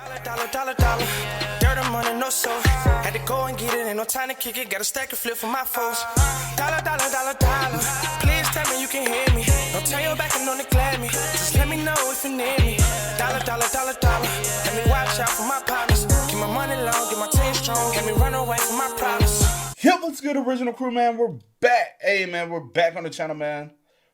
Dollar. Dirt and money, no soul. Had to go and get it, ain't no time to kick it. Got a stack and flip for my foes. Dollar. Please tell me you can hear me. Don't turn your back and don't neglect me. Just let me know if you need me. Dollar. Let me watch out for my partners. Keep my money long, get my team strong. Let me run away from my problems. Yo, what's good, original crew, man? We're back. Hey, man, we're back on the channel, man.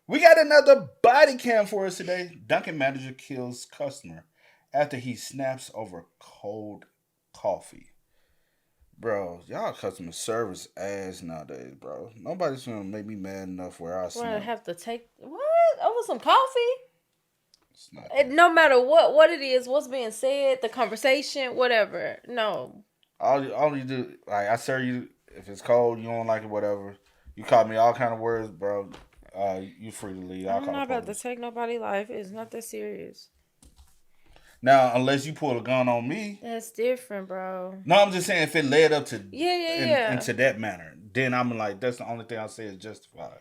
We got another body cam for us today. Dunkin manager kills customer after he snaps over cold coffee. Bro, y'all customer service ass nowadays, bro. Nobody's gonna make me mad enough where I snap. I have to take what over some coffee? It's not No matter what it is, what's being said, the conversation, whatever. No. All you do, like, I serve you. If it's cold, you don't like it, whatever. You call me all kind of words, bro. You free to leave. I'm not about to take nobody's life. It's not that serious. Now, unless you pull a gun on me. That's different, bro. No, I'm just saying if it led up to into that manner, then I'm like, that's the only thing I say is justified.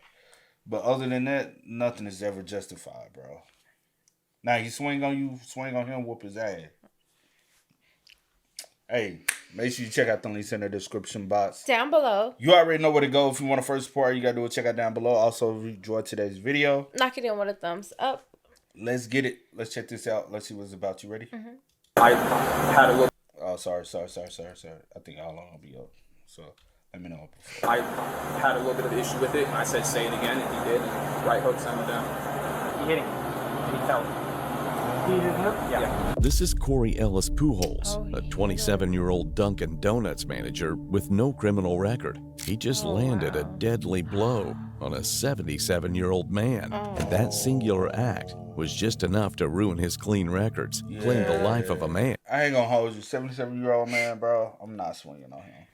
But other than that, nothing is ever justified, bro. Now, he swing on you, swing on him, whoop his ass. Hey, make sure you check out the links in the description box. Down below. You already know where to go. If you want to first support, you got to do it. Check out down below. Also, if you enjoyed today's video, knock it in with a thumbs up. Let's get it. Let's check this out. Let's see what's about. You ready? Mm-hmm. I had a little. Oh, sorry. I think all on will be up. So let me know. I had a little bit of an issue with it. I said, say it again, and he did. Right hook sent him down. He hit him. And he fell. He hit him? Yeah. This is Corey Ellis Pujols, a 27-year-old Dunkin' Donuts manager with no criminal record. He just landed a deadly blow on a 77-year-old man, and that singular act was just enough to ruin his clean records, claim the life of a man. I ain't gonna hold you, 77-year-old man, bro. I'm not swinging on him.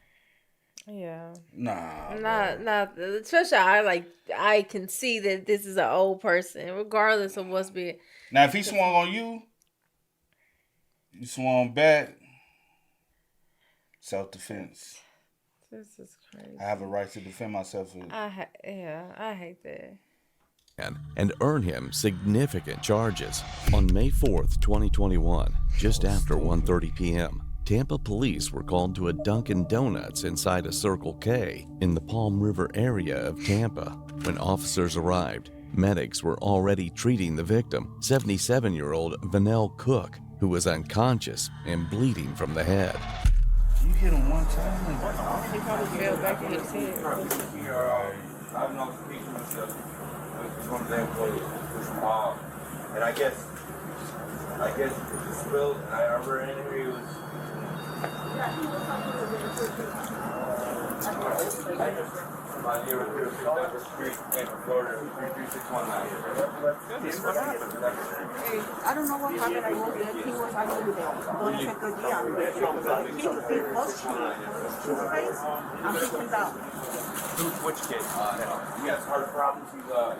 Yeah. Nah. Not especially I can see that this is an old person, regardless of what's being. Now, if he swung on you, you swung back. Self-defense. This is crazy. I have a right to defend myself. I hate that. And earn him significant charges. On May 4th, 2021, just after 1:30 p.m., Tampa police were called to a Dunkin' Donuts inside a Circle K in the Palm River area of Tampa. When officers arrived, medics were already treating the victim, 77-year-old Vanell Cook, who was unconscious and bleeding from the head. You hit him one time? He probably fell back in his head. I have no notification with one of the employees. And I guess it was spilled, and I remember in here he was. Yeah, he was on the Street, Florida, 33619. I don't know what happened. I was there. He was actually there. Don't check again. He was I'm picking down. Which kid? He has heart problems.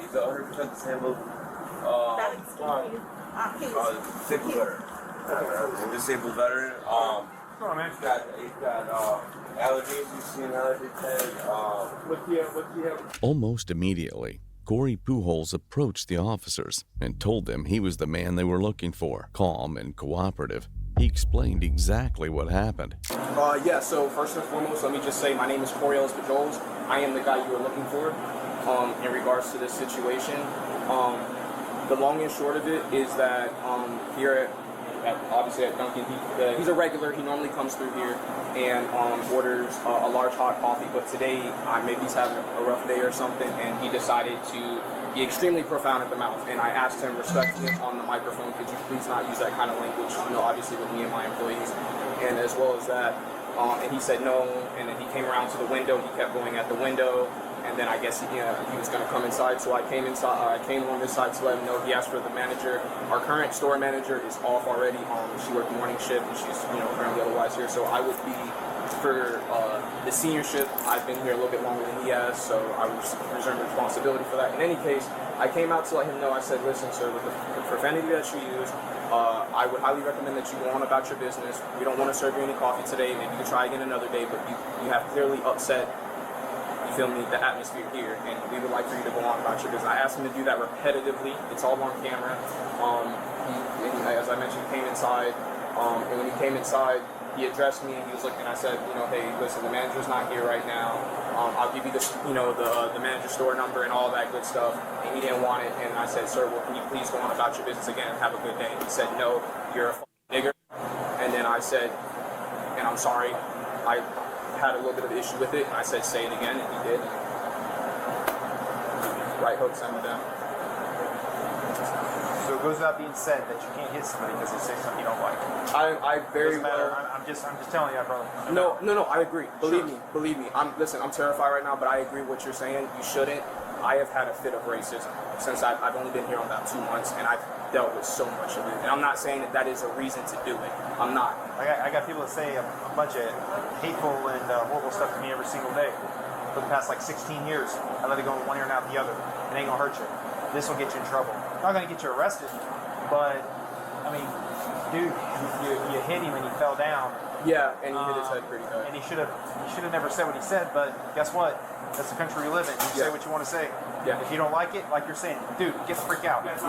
He's 100% disabled. Disabled veteran. Disabled veteran. He's got allergies. He's seen allergy tag. What do you have? Almost immediately, Corey Pujols approached the officers and told them he was the man they were looking for. Calm and cooperative, he explained exactly what happened. So first and foremost, let me just say my name is Corey Ellis Pujols. I am the guy you were looking for in regards to this situation. The long and short of it is that here obviously at Dunkin', he's a regular. He normally comes through here and orders a large hot coffee. But today, maybe he's having a rough day or something, and he decided to be extremely profound at the mouth. And I asked him respectfully on the microphone, could you please not use that kind of language, obviously with me and my employees. And as well as that, and he said no, and then he came around to the window. He kept going at the window. And then I guess he was going to come inside, so I came inside. I came on this side to let him know. He asked for the manager. Our current store manager is off already. She worked morning shift, and she's currently otherwise here. So I would be for the senior shift. I've been here a little bit longer than he has, so I was reserving responsibility for that. In any case, I came out to let him know. I said, listen, sir, with the profanity that you use, I would highly recommend that you go on about your business. We don't want to serve you any coffee today. Maybe you can try again another day, but you have clearly upset feel me, the atmosphere here, and we would like for you to go on about your business. I asked him to do that repetitively. It's all on camera. He, as I mentioned, came inside, And when he came inside, he addressed me and he was looking. I said, hey, listen, the manager's not here right now. I'll give you the manager's store number and all that good stuff. And he didn't want it. And I said, sir, well, can you please go on about your business again and have a good day? And he said, no, you're a nigger. And then I said, and I'm sorry, I had a little bit of an issue with it. And I said, say it again, and he did. Right hook sent me down. So it goes without being said that you can't hit somebody because they say something you don't like. I very Doesn't matter. well. I'm just telling you, brother. No, I agree. Believe me. I'm terrified right now, but I agree what you're saying. You shouldn't. I have had a fit of racism since I've only been here about 2 months, and I've dealt with so much of it. And I'm not saying that is a reason to do it. I'm not. I got people that say a bunch of hateful and horrible stuff to me every single day. For the past 16 years, I let it go in one ear and out the other. It ain't gonna hurt you. This will get you in trouble. Not gonna get you arrested, but I mean, dude, you hit him and he fell down. Yeah, and he hit his head pretty hard. And he should have never said what he said. But guess what? That's the country we live in. You say what you want to say. Yeah. If you don't like it, like you're saying, dude, get the freak out. Yeah.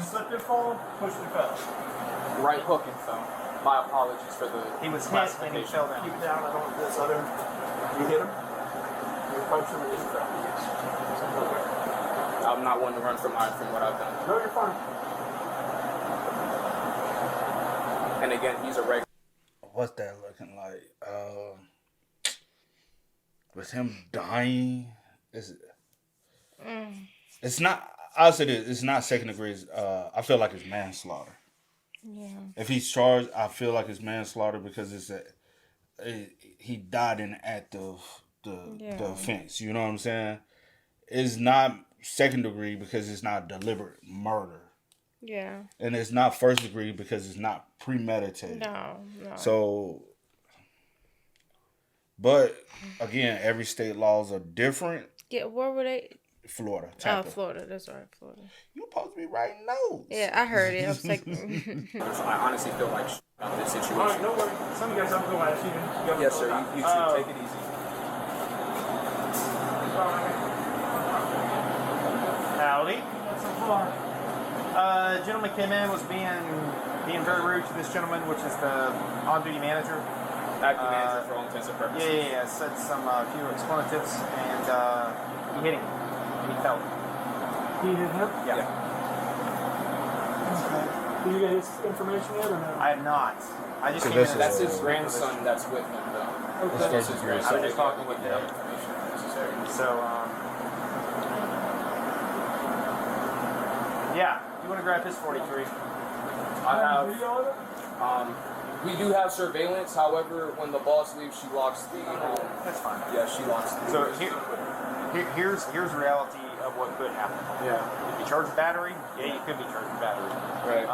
Slipped and fall, pushed and fell. Right hook and fell. My apologies for the. He was hit and he fell down. Keep it down. I don't want this other. You hit him. You punch him and you fell. I'm not one to run from what I've done. No, you're fine. And again, he's a regular. What's that looking like? With him dying, it's not. I'll say this: it's not second degree. I feel like it's manslaughter. Yeah. If he's charged, I feel like it's manslaughter because he died in the act of the offense. You know what I'm saying? It's not second degree because it's not deliberate murder. Yeah. And it's not first degree because it's not premeditated. No. So, but again, every state laws are different. Yeah, where were they? Florida. Tampa. Oh, Florida. That's right, Florida. You're supposed to be writing notes. Yeah, I heard it. I was like, I honestly feel like about this situation. All right, no worries. Some of you guys have to go last. Yes, sir. You should take it easy. Howdy. Gentleman came in, was being very rude to this gentleman, which is the on-duty manager. Acting manager for all intents and purposes. Yeah. Said some few expletives, and he hit him. And he fell. He hit him? Yeah. Okay. Do you get his information yet or no? I have not. I just So came in. That's his grandson that's with him, though. Okay. That's his I grandson. was just talking with him. So, yeah. You want to grab his 43? I have. We do have surveillance. However, when the boss leaves, she locks the. That's fine. Yeah, she locks the. So here's the reality of what could happen. Yeah. If you charge battery, yeah, you could be charged with battery. Right.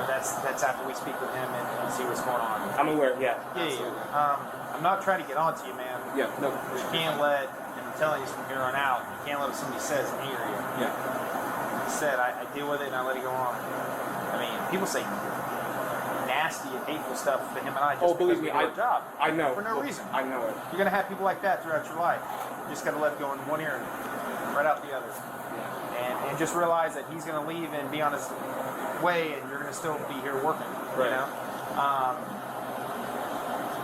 That's after we speak with him and see what's going on. I'm aware. Yeah. Yeah. I'm not trying to get on to you, man. Yeah. No. But you can't let, and I'm telling you from here on out, you can't let what somebody says anger you. Yeah. He said, I deal with it and I let it go on. I mean, people say nasty and hateful stuff to him and I just believe because me, we do our job. I know. For no reason. I know it. You're going to have people like that throughout your life. You just got to let it go in one ear and right out the other. And just realize that he's going to leave and be on his way and you're going to still be here working. Right. You know?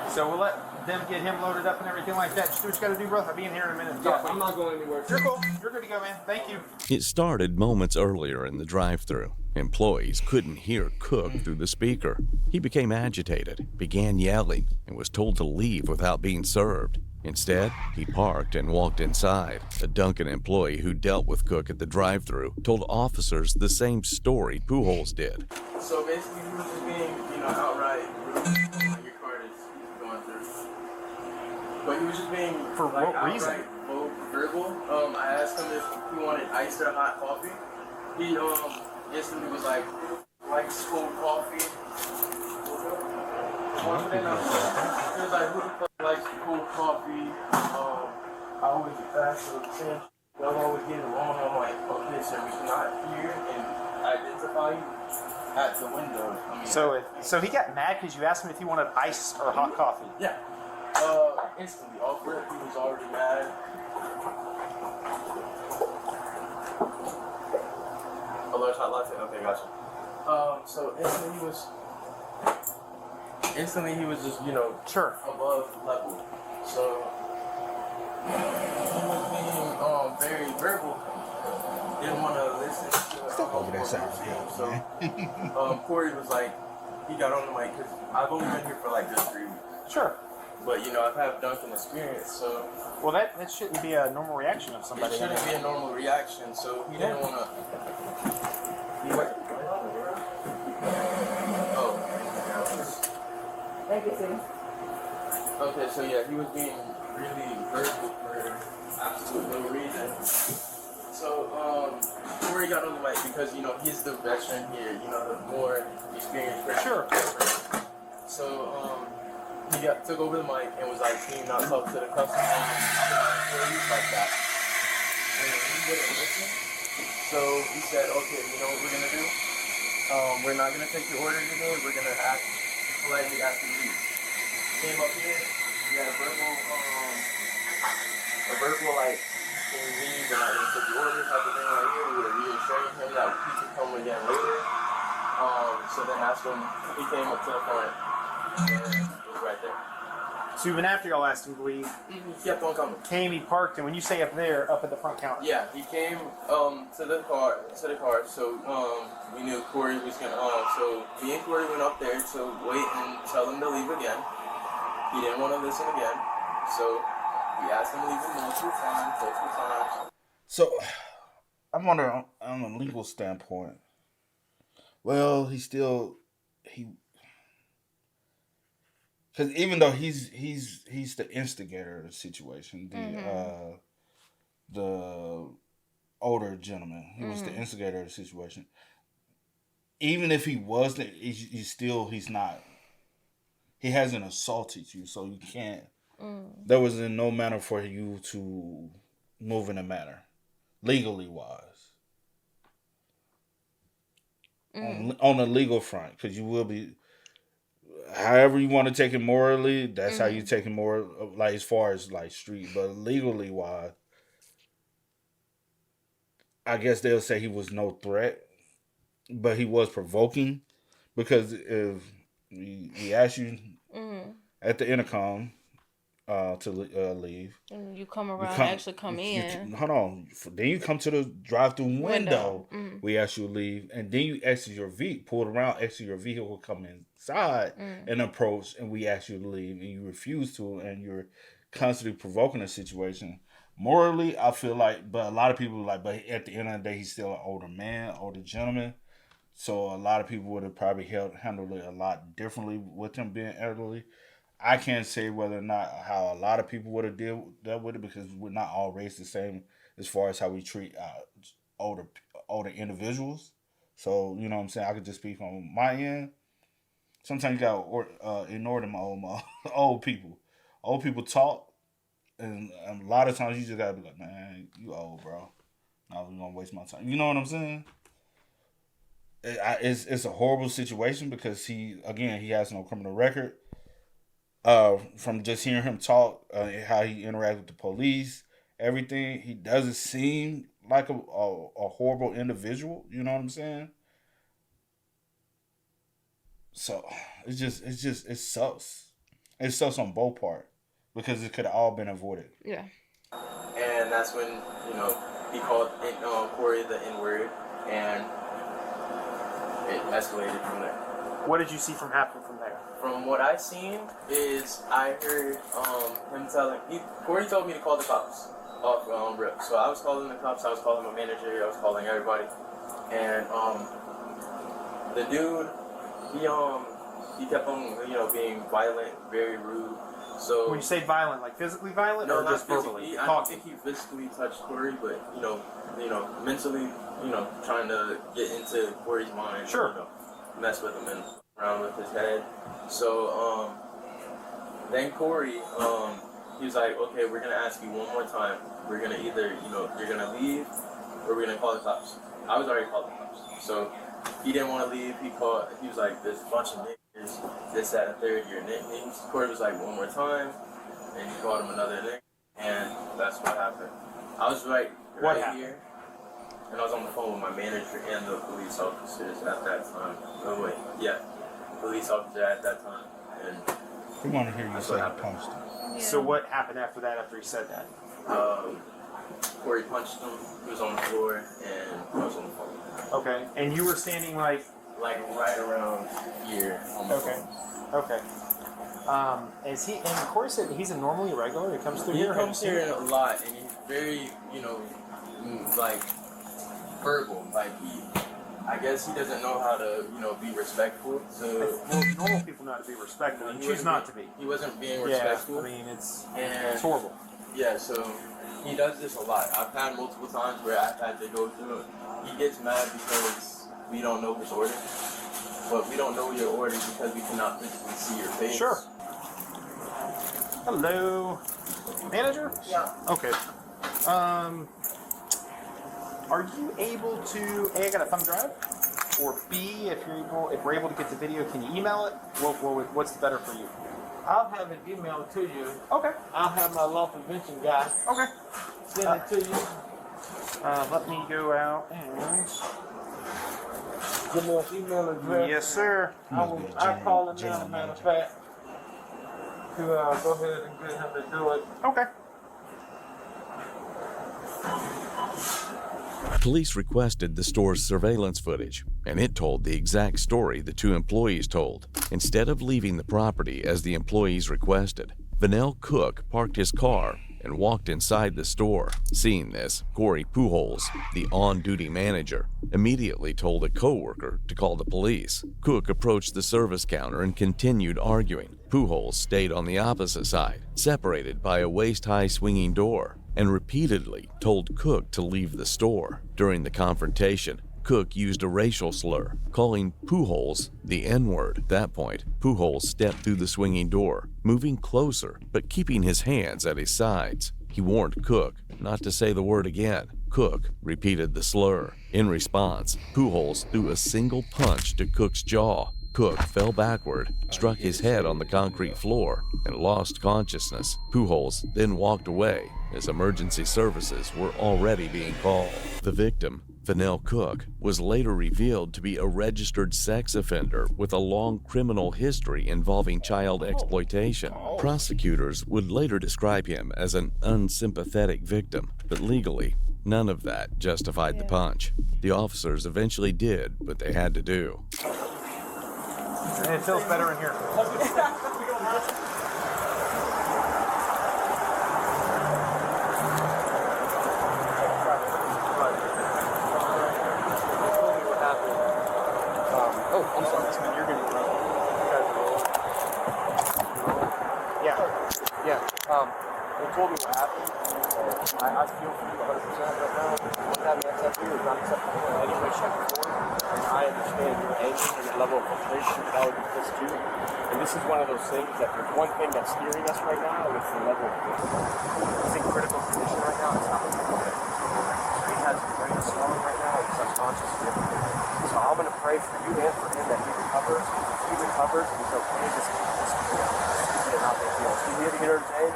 So we'll let them get him loaded up and everything like that. Just do what you got to do, brother. I'll be in here in a minute. Yeah, I'm not going anywhere. You're cool. You're good to go, man. Thank you. It started moments earlier in the drive-thru. Employees couldn't hear Cook through the speaker. He became agitated, began yelling, and was told to leave without being served. Instead, he parked and walked inside. A Dunkin employee who dealt with Cook at the drive-thru told officers the same story Pujols did. So basically, he was just being, outright rude when your card is going through. But he was just being For what reason? Verbal. I asked him if he wanted iced or hot coffee. He instantly was like cold coffee. He was like, who the fuck likes cold coffee? I always get fast, so the same. Y'all always get it wrong. I'm like, okay, sir, we cannot hear and identify you at the window. So he got mad because you asked him if he wanted ice or hot coffee. Yeah. Instantly off rip, he was already mad. A large hot latte. Okay, gotcha. So instantly he was just, you know, Sure. above level. So he was being very verbal. Didn't want to listen to Step over that side. So Corey was like, he got on the mic because I've only been here for like just 3 weeks. Sure. But you know, I've had Dunkin experience, so Well, that shouldn't be a normal reaction of somebody. it shouldn't be a normal reaction. So he didn't want to. Oh. Thank you, sis. Okay, so yeah, he was being really verbal for absolute no reason. So Corey got on the mic because you know he's the veteran here, you know, the more experienced person. Sure. So he took over the mic and was like, "Can you not talk to the customer employees like that?" And he wouldn't listen. So he said, "Okay, you know what we're gonna do? We're not gonna take your order today. We're gonna politely ask you to leave." Came up here. We had a verbal like, "Can you leave? We're not gonna take your order," type of thing right here. We were reassuring him that he could come again later. So then that's when he came up to the front and was right there. So even after y'all asked him to leave, He kept on coming. he parked, and when you say up there, up at the front counter. Yeah, he came to the car. So we knew Corey was gonna. So me and Corey went up there to wait and tell him to leave again. He didn't want to listen again, so we asked him to leave multiple times. So, I'm wondering on a legal standpoint. Well, because even though he's the instigator of the situation, the older gentleman, he was the instigator of the situation. Even if he wasn't, he's not. He hasn't assaulted you, so you can't. There was in no manner for you to move in a manner, legally wise. On the legal front, because you will be, however you want to take it morally, that's how you take it more, like as far as like street, but legally wise, I guess they'll say he was no threat, but he was provoking, because if we asked you at the intercom to leave, and you come around, actually come in. Hold on. Then you come to the drive-through window. We ask you to leave, and then you exit your vehicle, pull around, exit your vehicle, come inside and approach, and we ask you to leave, and you refuse to, and you're constantly provoking a situation. Morally, I feel like, but a lot of people like, but at the end of the day, he's still an older man, older gentleman. So a lot of people would have probably handled it a lot differently with him being elderly. I can't say whether or not how a lot of people would have dealt with it, because we're not all raised the same as far as how we treat older individuals. So, you know what I'm saying? I could just speak on my end. Sometimes you got to ignore them old people. Old people talk, and a lot of times you just got to be like, man, you old, bro. Not even going to waste my time. You know what I'm saying? It's a horrible situation, because he has no criminal record. From just hearing him talk, how he interacts with the police, everything, he doesn't seem like a horrible individual. You know what I'm saying? So it sucks. It sucks on both parts, because it could have all been avoided. Yeah. And that's when, you know, he called Corey the N-word, and it escalated from there. What did you see happen from there? From what I seen is I heard him Corey told me to call the cops off rip. So I was calling the cops, I was calling my manager, I was calling everybody. And the dude, he kept on, you know, being violent, very rude. So when you say violent, like physically violent, no, or not just verbally? I don't think he physically touched Corey, but you know, mentally, you know, trying to get into Corey's mind. Sure. You know, mess with him and around with his head. So then Corey, he was like, okay, we're gonna ask you one more time. We're gonna either, you know, you're gonna leave, or we're gonna call the cops. I was already calling the cops, so he didn't want to leave. He was like, there's a bunch of niggas, this, that, and third. Your nicknames. Corey was like, one more time, and he called him another nigga, and that's what happened. I was right here. and I was on the phone with my manager and the police officers at that time. Oh wait, yeah, police officer at that time, and We want to hear you say you punched him. Yeah. So what happened after that? After he said that? Corey punched him. He was on the floor, and I was on the phone. Okay. And you were standing like right around here on the okay, phone. okay. Is he? And Corey said he's a normally regular. He comes through He here. comes here a lot, and he's very, like verbal. Like I guess he doesn't know how to, be respectful. So Well, normal people know how to be respectful, and choose not to be. He wasn't being Yeah, respectful. I mean it's And horrible. yeah, so he does this a lot. I've had multiple times where I've had to go through it. He gets mad because we don't know his orders. But we don't know your orders because we cannot physically see your face. Sure. Hello, manager. Yeah. Okay. Are you able to A, I got a thumb drive, or B, if we're able to get the video, can you email it? What's better for you? I'll have it emailed to you. Okay. I'll have my law prevention guy Okay. send it to you. Let me go out and. Give me an email address. Yes, sir. I'll call him now, matter of fact, to go ahead and get him to do it. Okay. Police requested the store's surveillance footage, and it told the exact story the two employees told. Instead of leaving the property as the employees requested, Vanell Cook parked his car and walked inside the store. Seeing this, Corey Pujols, the on-duty manager, immediately told a coworker to call the police. Cook approached the service counter and continued arguing. Pujols stayed on the opposite side, separated by a waist-high swinging door, and repeatedly told Cook to leave the store. During the confrontation, Cook used a racial slur, calling Pujols the N-word. At that point, Pujols stepped through the swinging door, moving closer but keeping his hands at his sides. He warned Cook not to say the word again. Cook repeated the slur. In response, Pujols threw a single punch to Cook's jaw. Cook fell backward, struck his head on the concrete floor, and lost consciousness. Pujols then walked away as emergency services were already being called. The victim, Vanell Cook, was later revealed to be a registered sex offender with a long criminal history involving child exploitation. Prosecutors would later describe him as an unsympathetic victim, but legally, none of that justified the punch. The officers eventually did what they had to do. And it feels better in here. I'm sorry. You're going to Yeah. They told me what happened. I feel for you 100% right now. What's happening acceptable is not acceptable in any way, shape, or form. And I understand your anger and your level of frustration, but I would be pissed too. And this is one of those things that there's one thing that's steering us right now, and it's the level of risk. He's in critical condition right now. It's not looking good. He has his brain swelling right now. He's unconscious and everything. So I'm going to pray for you and for him that he recovers. If he recovers and he's okay, this is not big deal. Is he here today?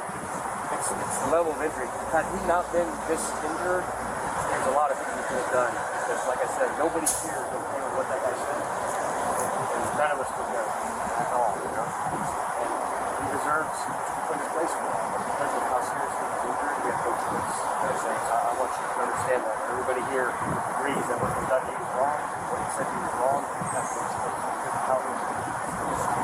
It's the level of injury. Had he not been this injured, there's a lot of things he could have done. Because like I said, nobody here is okay with what that guy said. And none of us were good at all, And he deserves to put in place for that. But because of how seriously he's injured, we have no choice. I want you to understand that. Everybody here agrees that what Kentucky was wrong, what he said he was wrong, he has no choice.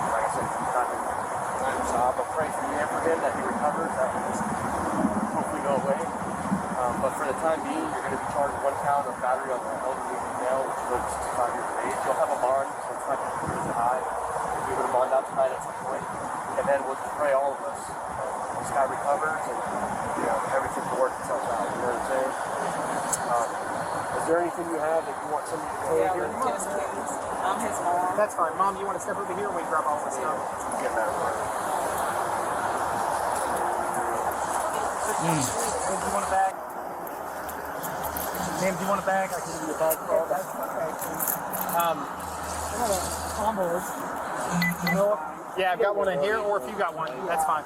Like I said, he's not in there. So I'm going to pray for you and for him that he recovers, that will just hopefully go away. But for the time being, you're going to be charged 1 count of battery on the elderly male, which is over 65 years of age. You'll have a bond, so it's not going to be too high. You'll be able to bond out tonight at some point. And then we'll just pray all of us. This guy recovers and everything will work itself out. You know what I'm saying? Is there anything you have that you want somebody to say here? I'm his mom. That's fine. Mom, you want to step over here and we grab all this stuff? Get that right. Do you want a bag? Ma'am, do you want a bag? I can give you a bag. I got a combos. You know what? Yeah, I've got one in here, or if you got one, that's fine.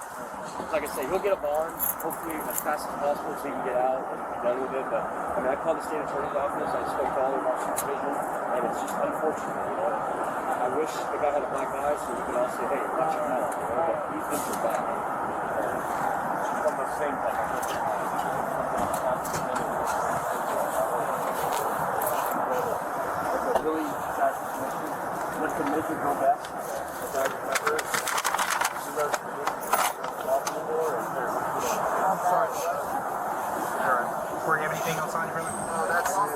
Like I say, he'll get a bond, hopefully as fast as possible so he can get out and be done with it. But I mean, I called the state attorney's office, I spoke to all of our supervision, and it's just unfortunate, you know. I wish the guy had a black eye so we could all say, hey, watch your mouth, you know, but he's been so bad. It's one of those things like I hope it's a really sad situation. What could make it go best? As I remember it, I'm sorry. All right. Corey, you have anything else on you, brother? No, that's it.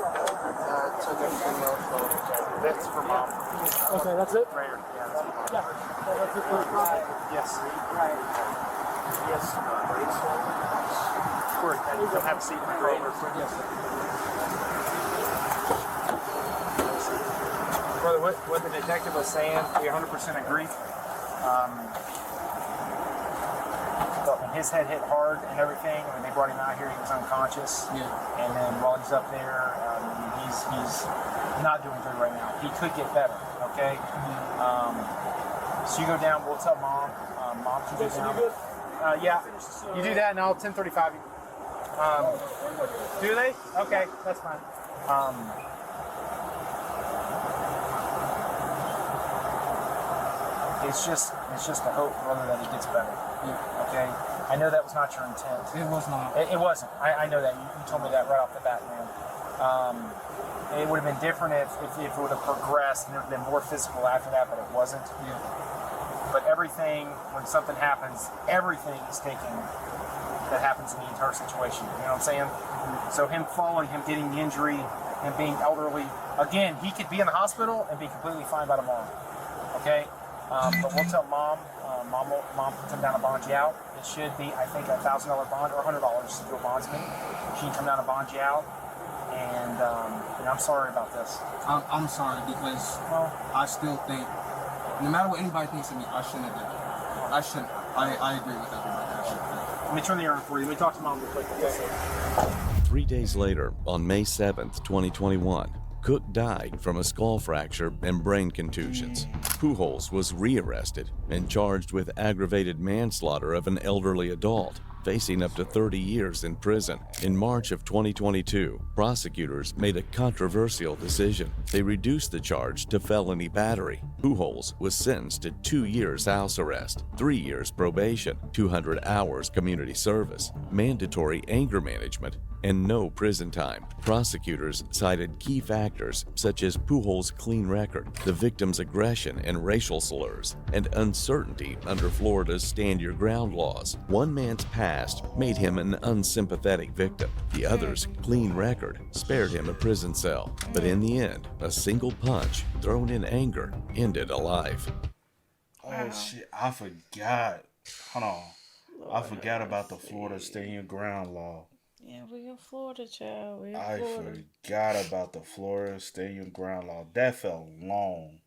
Took everything else. That's for mom. Okay, that's it? Right here. Yeah, that's for mom. Yeah. So that's it for the process? Yes. Right. Yes. Corey, come have a seat in the car real quick. Yes. Brother, what the detective was saying, we 100% agree. And his head hit hard and everything. When they brought him out here, he was unconscious. Yeah. And then while he's up there, he's not doing good right now. He could get better, okay? So you go down, we'll tell mom. Mom can go down. Yeah, you do that and I'll 1035 you. Do they? Okay, that's fine. It's just a hope, brother, that it gets better. Yeah. Okay? I know that was not your intent. It was not. It wasn't. I know that. You told me that right off the bat, man. It would have been different if it would have progressed and there would have been more physical after that, but it wasn't. Yeah. But everything, when something happens, everything is taken that happens in the entire situation. You know what I'm saying? Mm-hmm. So him falling, him getting the injury, him being elderly, again, he could be in the hospital and be completely fine by tomorrow. Okay? But we'll tell mom. Mom can come down and bond you out. It should be, I think, a $1,000 bond or $100 to do a bondsman. She can come down and bond you out. And I'm sorry about this. I'm sorry because I still think, no matter what anybody thinks of me, I shouldn't have done it. I shouldn't. I agree with everybody. I shouldn't. Let me turn the air on for you. Let me talk to mom real quick. Yes, sir. 3 days later, on May 7th, 2021, Cook died from a skull fracture and brain contusions. Pujols was rearrested and charged with aggravated manslaughter of an elderly adult, facing up to 30 years in prison. In March of 2022, prosecutors made a controversial decision. They reduced the charge to felony battery. Pujols was sentenced to 2 years house arrest, 3 years probation, 200 hours community service, mandatory anger management, and no prison time. Prosecutors cited key factors such as Pujols' clean record, the victim's aggression and racial slurs, and uncertainty under Florida's stand your ground laws. One man's past made him an unsympathetic victim. The other's clean record spared him a prison cell. But in the end, a single punch thrown in anger ended a life. Oh shit, I forgot. Hold on. I forgot about the Florida Stay Your Ground law. Yeah, we in Florida, child. We in I Florida. forgot about the Florida Stay Your Ground law. That felt long.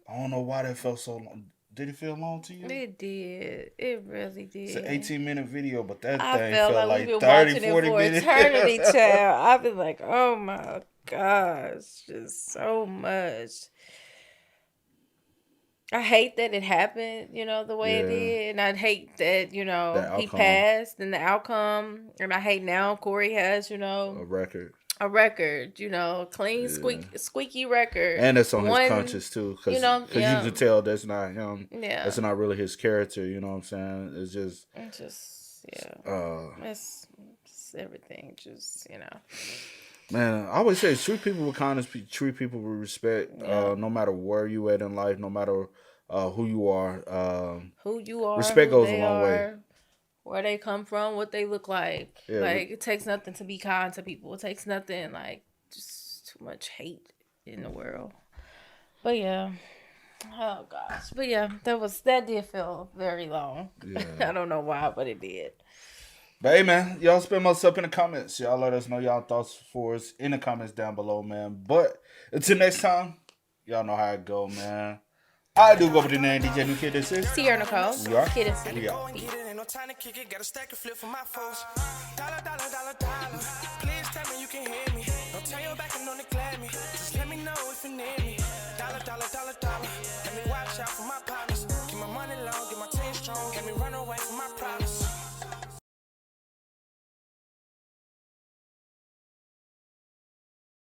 I don't know why that felt so long. Did it feel long to you? It did. It really did. It's an 18-minute video, but that I thing felt felt like we've like been 30, watching 40 it for minutes. eternity, child. I've been like, oh my gosh, just so much. I hate that it happened, the way it did. And I hate that, he passed and the outcome. And I hate now Corey has, a record. A record, clean, squeaky record. And it's on his conscience, too. Because you can tell that's not him. Yeah. That's not really his character, you know what I'm saying? It's just... It's everything, Man, I always say treat people with kindness, treat people with respect, no matter where you at in life, no matter who you are. Respect goes a long way. Where they come from, what they look like. Yeah, like, it takes nothing to be kind to people. It takes nothing, just too much hate in the world. But yeah. Oh, gosh. But yeah, that did feel very long. Yeah. I don't know why, but it did. But hey, man, y'all spend most up in the comments. Y'all let us know y'all thoughts for us in the comments down below, man. But until next time, y'all know how it go, man. I do go by the name DJ New Kid. This is Sierra Nicole. We are. Kid and C. We are. No time to kick it, got a stack of flip for my foes. Dollar, dollar, dollar, dollar. Please